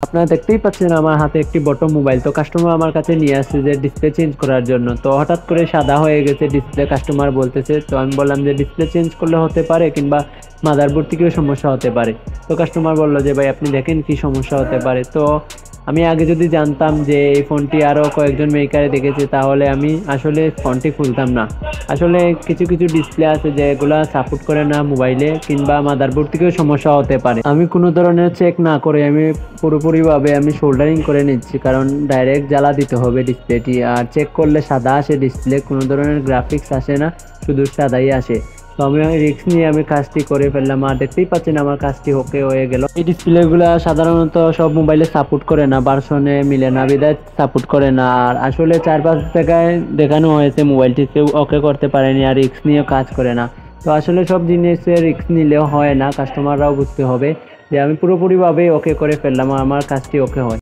আপনারা দেখতেই পাচ্ছেন আমার হাতে একটি বটম মোবাইল। তো কাস্টমার আমার কাছে নিয়ে আসছে যে ডিসপ্লে চেঞ্জ করার জন্য। তো হঠাৎ করে সাদা হয়ে গেছে ডিসপ্লে, কাস্টমার বলতেছে। তো আমি বললাম যে ডিসপ্লে চেঞ্জ করলে হতে পারে, কিংবা মাদারবোর্ড থেকেও সমস্যা হতে পারে। তো কাস্টমার বললো যে ভাই আপনি দেখেন কি সমস্যা হতে পারে। তো আমি আগে যদি জানতাম যে এই ফোনটি আরও কয়েকজন মেকারে দেখেছে, তাহলে আমি আসলে ফোনটি খুলতাম না। আসলে কিছু কিছু ডিসপ্লে আছে যেগুলা সাপোর্ট করে না মোবাইলে, কিংবা মাদারবোর্ড থেকেও সমস্যা হতে পারে। আমি কোনো ধরনের চেক না করে আমি পুরোপুরিভাবে আমি সোল্ডারিং করে নিচ্ছি, কারণ ডাইরেক্ট জ্বালা দিতে হবে ডিসপ্লেটি। আর চেক করলে সাদা আসে ডিসপ্লে, কোনো ধরনের গ্রাফিক্স আসে না, শুধু সাদাই আসে। তো আমি রিস্ক নিয়ে আমি কাজটি করে ফেললাম, আর দেখতেই পাচ্ছেন আমার কাজটি ওকে হয়ে গেল। এই ডিসপ্লেগুলো সাধারণত সব মোবাইলে সাপোর্ট করে না, ভার্সনে মিলে না, বিদায় সাপোর্ট করে না। আর আসলে 4-5 জায়গায় দেখানো হয়েছে মোবাইলটি, কেউ ওকে করতে পারেনি, আর রিস্ক নিয়েও কাজ করে না। তো আসলে সব জিনিসের রিস্ক নিলেও হয় না, কাস্টমাররাও বুঝতে হবে যে আমি পুরোপুরিভাবে ওকে করে ফেললাম, আমার কাজটি ওকে হয়।